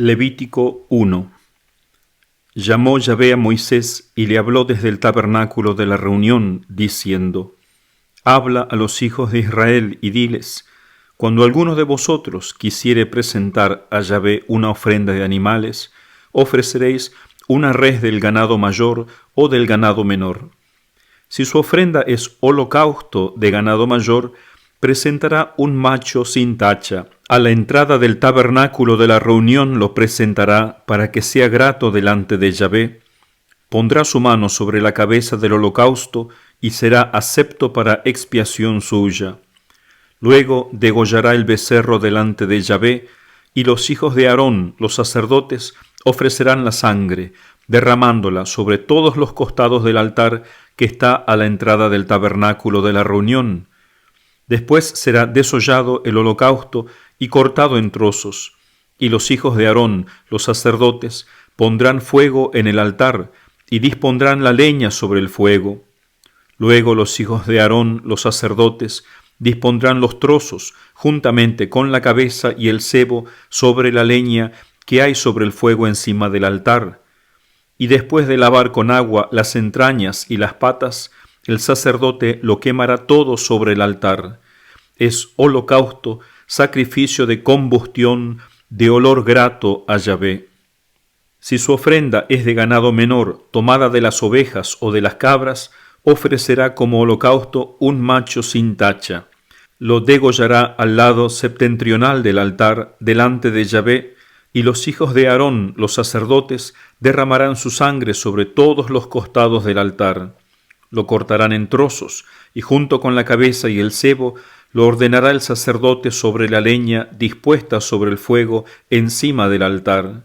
Levítico 1. Llamó Yahvé a Moisés y le habló desde el tabernáculo de la reunión, diciendo: Habla a los hijos de Israel y diles: cuando alguno de vosotros quisiere presentar a Yahvé una ofrenda de animales, ofreceréis una res del ganado mayor o del ganado menor. Si su ofrenda es holocausto de ganado mayor, presentará un macho sin tacha. A la entrada del tabernáculo de la reunión lo presentará para que sea grato delante de Yahvé. Pondrá su mano sobre la cabeza del holocausto y será acepto para expiación suya. Luego degollará el becerro delante de Yahvé, y los hijos de Aarón, los sacerdotes, ofrecerán la sangre, derramándola sobre todos los costados del altar que está a la entrada del tabernáculo de la reunión. Después será desollado el holocausto y cortado en trozos, y los hijos de Aarón, los sacerdotes, pondrán fuego en el altar y dispondrán la leña sobre el fuego. Luego los hijos de Aarón, los sacerdotes, dispondrán los trozos juntamente con la cabeza y el sebo sobre la leña que hay sobre el fuego encima del altar. Y después de lavar con agua las entrañas y las patas, el sacerdote lo quemará todo sobre el altar. Es holocausto, sacrificio de combustión, de olor grato a Yahvé. Si su ofrenda es de ganado menor, tomada de las ovejas o de las cabras, ofrecerá como holocausto un macho sin tacha. Lo degollará al lado septentrional del altar, delante de Yahvé, y los hijos de Aarón, los sacerdotes, derramarán su sangre sobre todos los costados del altar. Lo cortarán en trozos, y junto con la cabeza y el sebo, lo ordenará el sacerdote sobre la leña dispuesta sobre el fuego encima del altar.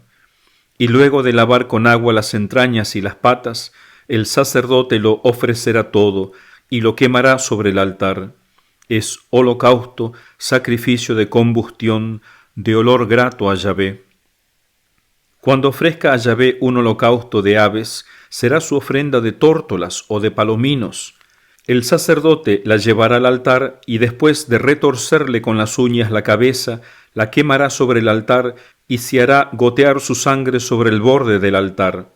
Y luego de lavar con agua las entrañas y las patas, el sacerdote lo ofrecerá todo, y lo quemará sobre el altar. Es holocausto, sacrificio de combustión, de olor grato a Yahvé. Cuando ofrezca a Yahvé un holocausto de aves, será su ofrenda de tórtolas o de palominos. El sacerdote la llevará al altar y después de retorcerle con las uñas la cabeza, la quemará sobre el altar y se hará gotear su sangre sobre el borde del altar.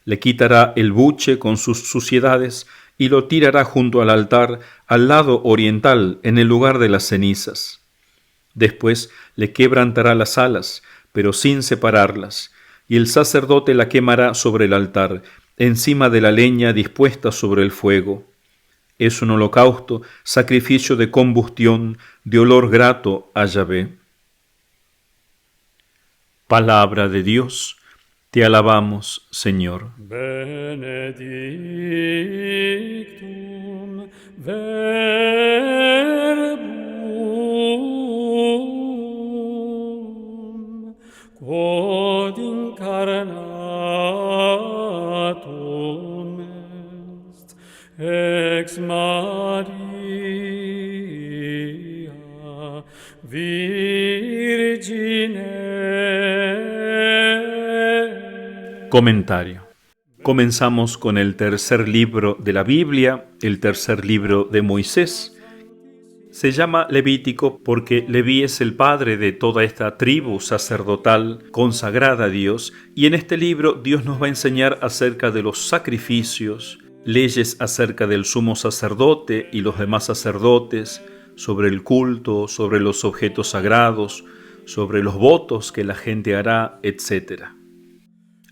Le quitará el buche con sus suciedades y lo tirará junto al altar, al lado oriental, en el lugar de las cenizas. Después le quebrantará las alas, pero sin separarlas, y el sacerdote la quemará sobre el altar, encima de la leña dispuesta sobre el fuego. Es un holocausto, sacrificio de combustión, de olor grato a Yahvé. Palabra de Dios, te alabamos, Señor. Benedictum verbum quod incarnatum est ex Maria Virgine. Comentario. Comenzamos con el tercer libro de la Biblia, el tercer libro de Moisés. Se llama Levítico porque Leví es el padre de toda esta tribu sacerdotal consagrada a Dios, y en este libro Dios nos va a enseñar acerca de los sacrificios, leyes acerca del sumo sacerdote y los demás sacerdotes, sobre el culto, sobre los objetos sagrados, sobre los votos que la gente hará, etc.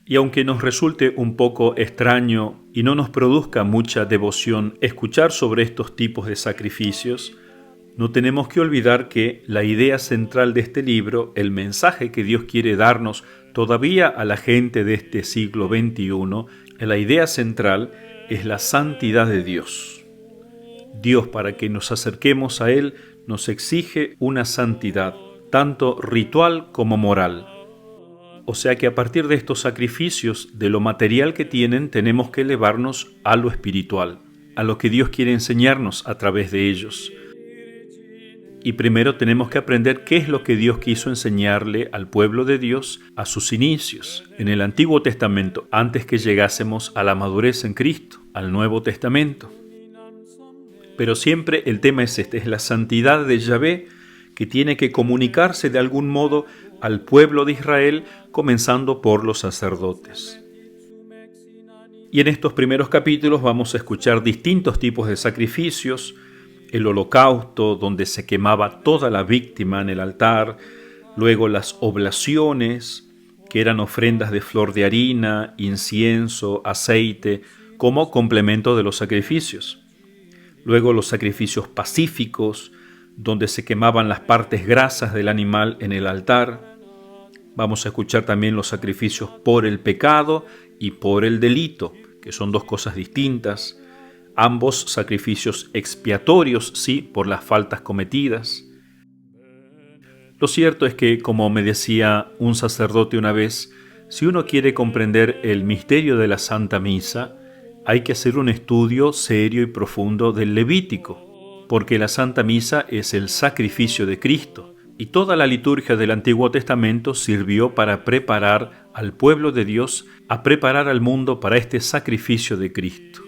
Y aunque nos resulte un poco extraño y no nos produzca mucha devoción escuchar sobre estos tipos de sacrificios, no tenemos que olvidar que la idea central de este libro, el mensaje que Dios quiere darnos todavía a la gente de este siglo XXI, la idea central es la santidad de Dios. Dios, para que nos acerquemos a Él, nos exige una santidad, tanto ritual como moral. O sea que a partir de estos sacrificios, de lo material que tienen, tenemos que elevarnos a lo espiritual, a lo que Dios quiere enseñarnos a través de ellos. Y primero tenemos que aprender qué es lo que Dios quiso enseñarle al pueblo de Dios a sus inicios, en el Antiguo Testamento, antes que llegásemos a la madurez en Cristo, al Nuevo Testamento. Pero siempre el tema es este, es la santidad de Yahvé, que tiene que comunicarse de algún modo al pueblo de Israel, comenzando por los sacerdotes. Y en estos primeros capítulos vamos a escuchar distintos tipos de sacrificios: el holocausto, donde se quemaba toda la víctima en el altar; luego las oblaciones, que eran ofrendas de flor de harina, incienso, aceite, como complemento de los sacrificios; luego los sacrificios pacíficos, donde se quemaban las partes grasas del animal en el altar. Vamos a escuchar también los sacrificios por el pecado y por el delito, que son dos cosas distintas. Ambos sacrificios expiatorios, sí, por las faltas cometidas. Lo cierto es que, como me decía un sacerdote una vez, si uno quiere comprender el misterio de la Santa Misa, hay que hacer un estudio serio y profundo del Levítico, porque la Santa Misa es el sacrificio de Cristo, y toda la liturgia del Antiguo Testamento sirvió para preparar al pueblo de Dios, a preparar al mundo para este sacrificio de Cristo.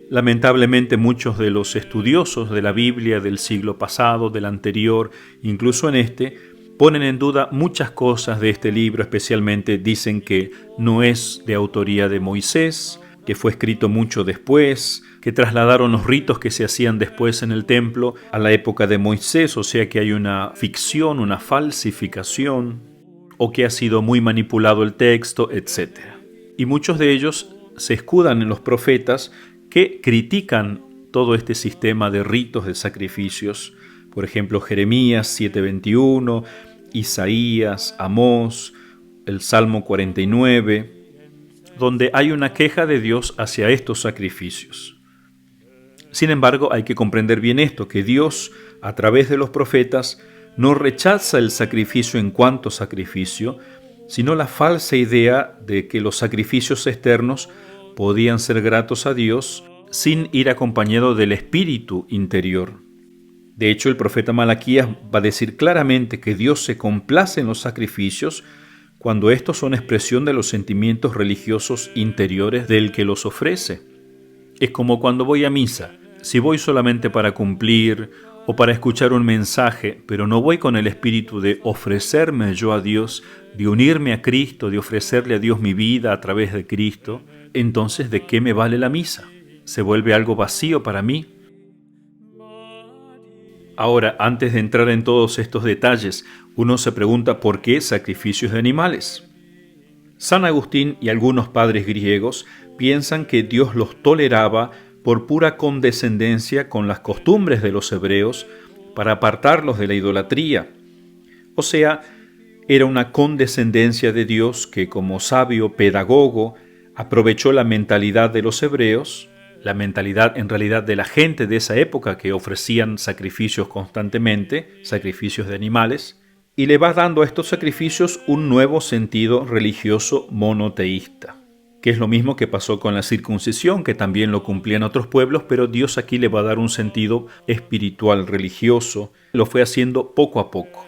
Lamentablemente, muchos de los estudiosos de la Biblia del siglo pasado, del anterior, incluso en este, ponen en duda muchas cosas de este libro. Especialmente dicen que no es de autoría de Moisés, que fue escrito mucho después, que trasladaron los ritos que se hacían después en el templo a la época de Moisés, o sea que hay una ficción, una falsificación, o que ha sido muy manipulado el texto, etc. Y muchos de ellos se escudan en los profetas, que critican todo este sistema de ritos, de sacrificios. Por ejemplo, Jeremías 7:21, Isaías, Amós, el Salmo 49, donde hay una queja de Dios hacia estos sacrificios. Sin embargo, hay que comprender bien esto, que Dios, a través de los profetas, no rechaza el sacrificio en cuanto sacrificio, sino la falsa idea de que los sacrificios externos podían ser gratos a Dios sin ir acompañado del espíritu interior. De hecho, el profeta Malaquías va a decir claramente que Dios se complace en los sacrificios cuando estos son expresión de los sentimientos religiosos interiores del que los ofrece. Es como cuando voy a misa. Si voy solamente para cumplir o para escuchar un mensaje, pero no voy con el espíritu de ofrecerme yo a Dios, de unirme a Cristo, de ofrecerle a Dios mi vida a través de Cristo, entonces ¿de qué me vale la misa? Se vuelve algo vacío para mí. Ahora, antes de entrar en todos estos detalles, uno se pregunta ¿por qué sacrificios de animales? San Agustín y algunos padres griegos piensan que Dios los toleraba por pura condescendencia con las costumbres de los hebreos para apartarlos de la idolatría. O sea, era una condescendencia de Dios que, como sabio pedagogo, aprovechó la mentalidad de los hebreos, la mentalidad en realidad de la gente de esa época que ofrecían sacrificios constantemente, sacrificios de animales, y le va dando a estos sacrificios un nuevo sentido religioso monoteísta, que es lo mismo que pasó con la circuncisión, que también lo cumplían otros pueblos, pero Dios aquí le va a dar un sentido espiritual, religioso, lo fue haciendo poco a poco.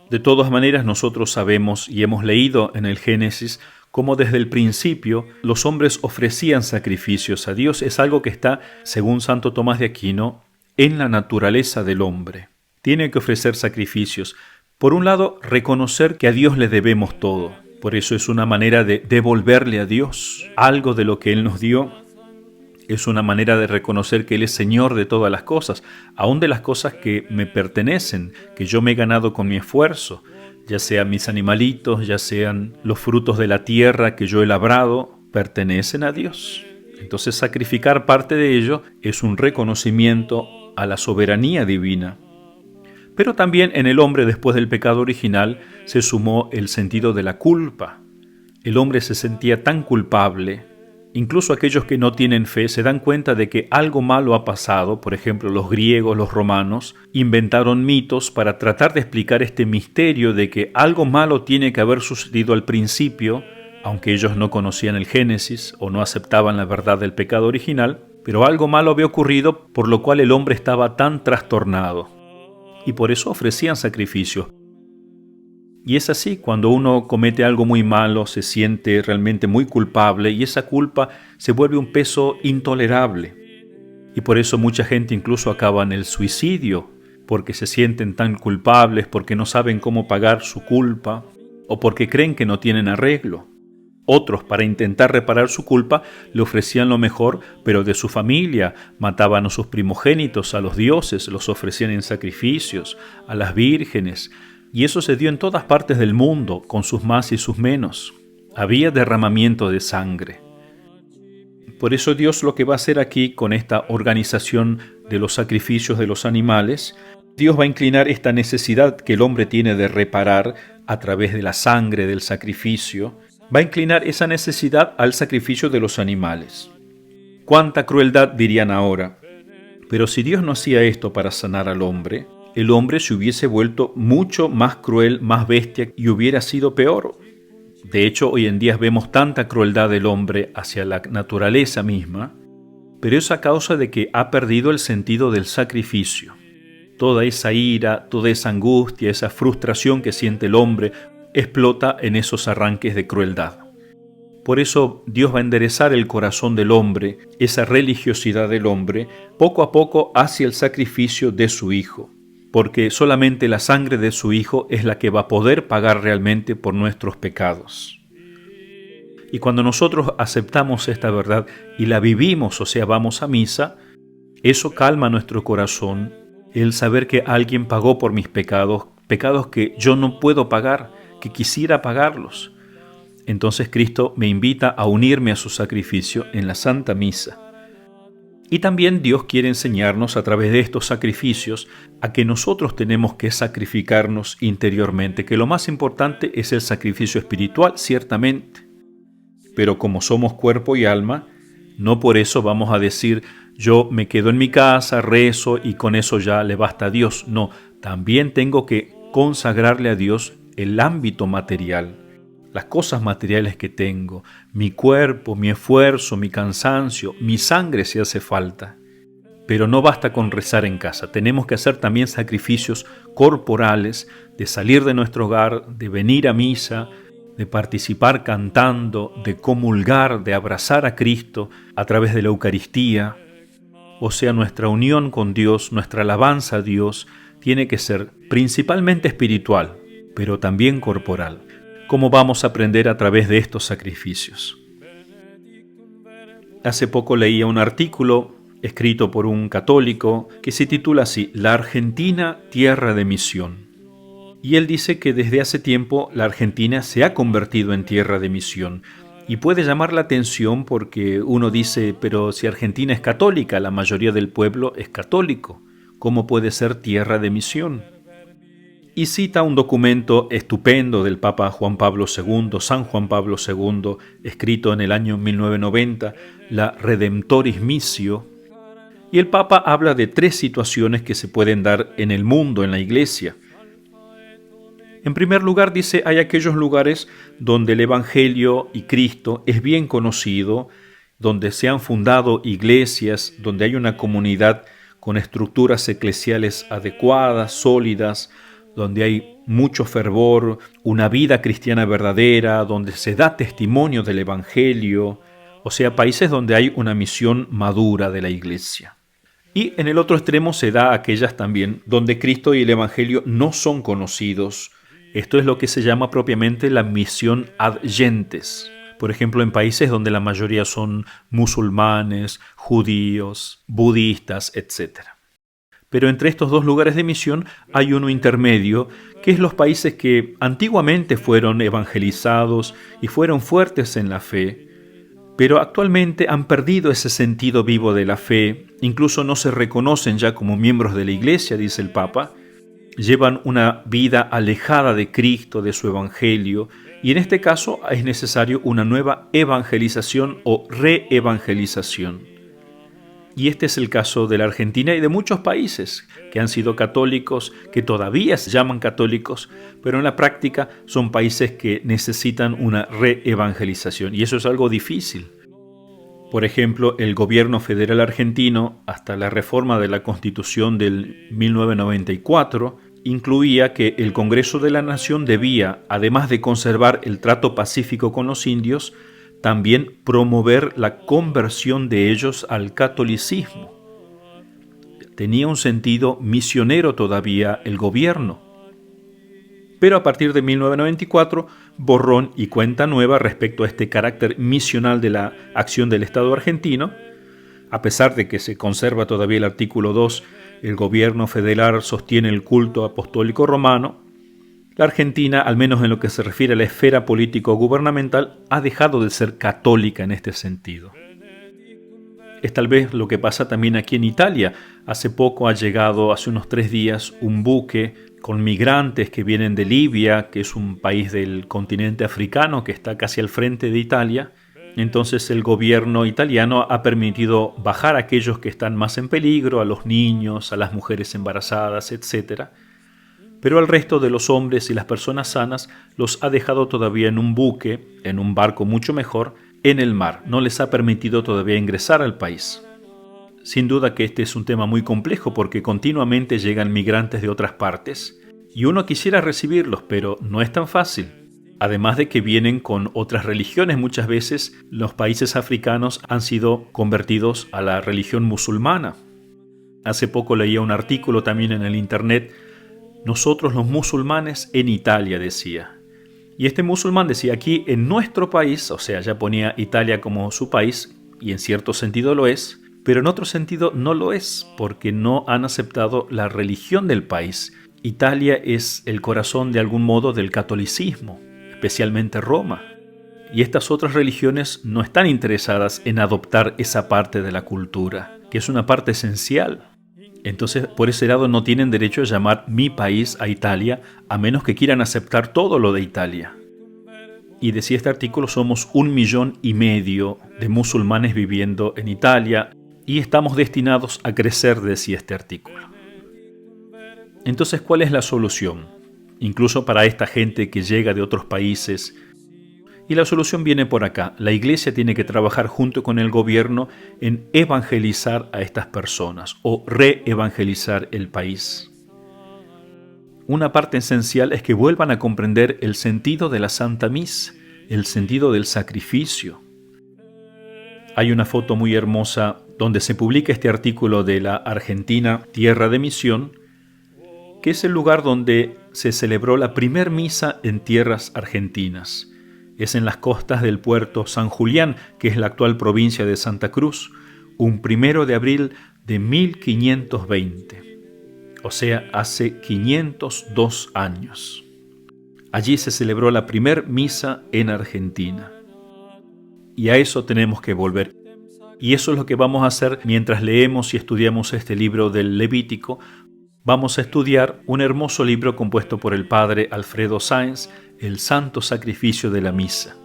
De todas maneras, nosotros sabemos y hemos leído en el Génesis cómo desde el principio los hombres ofrecían sacrificios a Dios. Es algo que está, según Santo Tomás de Aquino, en la naturaleza del hombre. Tiene que ofrecer sacrificios. Por un lado, reconocer que a Dios le debemos todo. Por eso es una manera de devolverle a Dios algo de lo que Él nos dio. Es una manera de reconocer que Él es Señor de todas las cosas, aun de las cosas que me pertenecen, que yo me he ganado con mi esfuerzo, ya sean mis animalitos, ya sean los frutos de la tierra que yo he labrado, pertenecen a Dios. Entonces sacrificar parte de ello es un reconocimiento a la soberanía divina. Pero también en el hombre, después del pecado original, se sumó el sentido de la culpa. El hombre se sentía tan culpable. Incluso aquellos que no tienen fe se dan cuenta de que algo malo ha pasado. Por ejemplo, los griegos, los romanos, inventaron mitos para tratar de explicar este misterio de que algo malo tiene que haber sucedido al principio, aunque ellos no conocían el Génesis o no aceptaban la verdad del pecado original, pero algo malo había ocurrido por lo cual el hombre estaba tan trastornado. Y por eso ofrecían sacrificios. Y es así, cuando uno comete algo muy malo, se siente realmente muy culpable y esa culpa se vuelve un peso intolerable. Y por eso mucha gente incluso acaba en el suicidio, porque se sienten tan culpables, porque no saben cómo pagar su culpa. o porque creen que no tienen arreglo. Otros, para intentar reparar su culpa, le ofrecían lo mejor, pero de su familia, mataban a sus primogénitos, a los dioses, los ofrecían en sacrificios, a las vírgenes, y eso se dio en todas partes del mundo, con sus más y sus menos. Había derramamiento de sangre. Por eso Dios lo que va a hacer aquí con esta organización de los sacrificios de los animales, Dios va a inclinar esta necesidad que el hombre tiene de reparar a través de la sangre del sacrificio, va a inclinar esa necesidad al sacrificio de los animales. ¡Cuánta crueldad!, dirían ahora. Pero si Dios no hacía esto para sanar al hombre, el hombre se hubiese vuelto mucho más cruel, más bestia y hubiera sido peor. De hecho, hoy en día vemos tanta crueldad del hombre hacia la naturaleza misma, pero es a causa de que ha perdido el sentido del sacrificio. Toda esa ira, toda esa angustia, esa frustración que siente el hombre, explota en esos arranques de crueldad. Por eso Dios va a enderezar el corazón del hombre, esa religiosidad del hombre, poco a poco hacia el sacrificio de su Hijo, porque solamente la sangre de su Hijo es la que va a poder pagar realmente por nuestros pecados. Y cuando nosotros aceptamos esta verdad y la vivimos, o sea, vamos a misa, eso calma nuestro corazón, el saber que alguien pagó por mis pecados, pecados que yo no puedo pagar, que quisiera pagarlos. Entonces Cristo me invita a unirme a su sacrificio en la Santa Misa. Y también Dios quiere enseñarnos a través de estos sacrificios a que nosotros tenemos que sacrificarnos interiormente, que lo más importante es el sacrificio espiritual, ciertamente. Pero como somos cuerpo y alma, no por eso vamos a decir, yo me quedo en mi casa, rezo y con eso ya le basta a Dios. No, también tengo que consagrarle a Dios el ámbito material, las cosas materiales que tengo, mi cuerpo, mi esfuerzo, mi cansancio, mi sangre si hace falta. Pero no basta con rezar en casa, tenemos que hacer también sacrificios corporales, de salir de nuestro hogar, de venir a misa, de participar cantando, de comulgar, de abrazar a Cristo a través de la Eucaristía. O sea, nuestra unión con Dios, nuestra alabanza a Dios, tiene que ser principalmente espiritual, pero también corporal. ¿Cómo vamos a aprender a través de estos sacrificios? Hace poco leía un artículo escrito por un católico que se titula así, La Argentina, tierra de misión. Y él dice que desde hace tiempo la Argentina se ha convertido en tierra de misión. Y puede llamar la atención porque uno dice, pero si Argentina es católica, la mayoría del pueblo es católico, ¿cómo puede ser tierra de misión? Y cita un documento estupendo del Papa Juan Pablo II, San Juan Pablo II, escrito en el año 1990, la Redemptoris Missio. Y el Papa habla de 3 situaciones que se pueden dar en el mundo, en la Iglesia. En primer lugar, dice, hay aquellos lugares donde el Evangelio y Cristo es bien conocido, donde se han fundado iglesias, donde hay una comunidad con estructuras eclesiales adecuadas, sólidas, donde hay mucho fervor, una vida cristiana verdadera, donde se da testimonio del Evangelio, o sea, países donde hay una misión madura de la Iglesia. Y en el otro extremo se da aquellas también donde Cristo y el Evangelio no son conocidos. Esto es lo que se llama propiamente la misión ad gentes. Por ejemplo, en países donde la mayoría son musulmanes, judíos, budistas, etc. Pero entre estos 2 lugares de misión hay uno intermedio, que es los países que antiguamente fueron evangelizados y fueron fuertes en la fe, pero actualmente han perdido ese sentido vivo de la fe, incluso no se reconocen ya como miembros de la Iglesia, dice el Papa, llevan una vida alejada de Cristo, de su Evangelio, y en este caso es necesario una nueva evangelización o reevangelización. Y este es el caso de la Argentina y de muchos países que han sido católicos, que todavía se llaman católicos, pero en la práctica son países que necesitan una reevangelización. Y eso es algo difícil. Por ejemplo, el gobierno federal argentino, hasta la reforma de la Constitución del 1994, incluía que el Congreso de la Nación debía, además de conservar el trato pacífico con los indios, también promover la conversión de ellos al catolicismo. Tenía un sentido misionero todavía el gobierno. Pero a partir de 1994, borrón y cuenta nueva respecto a este carácter misional de la acción del Estado argentino. A pesar de que se conserva todavía el artículo 2, el gobierno federal sostiene el culto apostólico romano, la Argentina, al menos en lo que se refiere a la esfera político-gubernamental, ha dejado de ser católica en este sentido. Es tal vez lo que pasa también aquí en Italia. Hace poco ha llegado, hace unos 3 días, un buque con migrantes que vienen de Libia, que es un país del continente africano que está casi al frente de Italia. Entonces el gobierno italiano ha permitido bajar a aquellos que están más en peligro, a los niños, a las mujeres embarazadas, etc. Pero al resto de los hombres y las personas sanas los ha dejado todavía en un buque, en un barco mucho mejor, en el mar. No les ha permitido todavía ingresar al país. Sin duda que este es un tema muy complejo porque continuamente llegan migrantes de otras partes y uno quisiera recibirlos, pero no es tan fácil. Además de que vienen con otras religiones, muchas veces los países africanos han sido convertidos a la religión musulmana. Hace poco leía un artículo también en el internet, nosotros los musulmanes en Italia, decía. Y este musulmán decía, aquí en nuestro país, o sea, ya ponía Italia como su país, y en cierto sentido lo es, pero en otro sentido no lo es, porque no han aceptado la religión del país. Italia es el corazón de algún modo del catolicismo, especialmente Roma. Y estas otras religiones no están interesadas en adoptar esa parte de la cultura, que es una parte esencial. Entonces, por ese lado no tienen derecho a llamar mi país a Italia, a menos que quieran aceptar todo lo de Italia. Y decía este artículo, somos 1,5 millones de musulmanes viviendo en Italia y estamos destinados a crecer, decía este artículo. Entonces, ¿cuál es la solución? Incluso para esta gente que llega de otros países. Y la solución viene por acá. La Iglesia tiene que trabajar junto con el gobierno en evangelizar a estas personas o reevangelizar el país. Una parte esencial es que vuelvan a comprender el sentido de la Santa Misa, el sentido del sacrificio. Hay una foto muy hermosa donde se publica este artículo de la Argentina, Tierra de Misión, que es el lugar donde se celebró la primer misa en tierras argentinas. Es en las costas del puerto San Julián, que es la actual provincia de Santa Cruz, un 1 de abril de 1520, o sea, hace 502 años. Allí se celebró la primer misa en Argentina. Y a eso tenemos que volver. Y eso es lo que vamos a hacer mientras leemos y estudiamos este libro del Levítico. Vamos a estudiar un hermoso libro compuesto por el padre Alfredo Sáenz, El Santo Sacrificio de la Misa,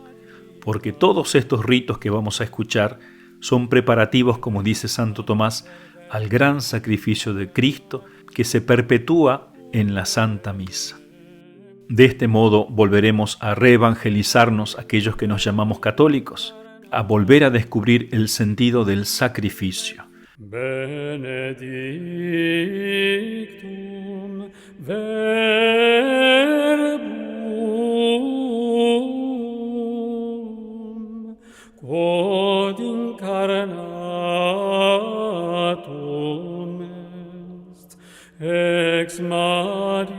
porque todos estos ritos que vamos a escuchar son preparativos, como dice Santo Tomás, al gran sacrificio de Cristo que se perpetúa en la Santa Misa. De este modo volveremos a reevangelizarnos aquellos que nos llamamos católicos, a volver a descubrir el sentido del sacrificio. Benedictum verbum quod incarnatum est ex Maria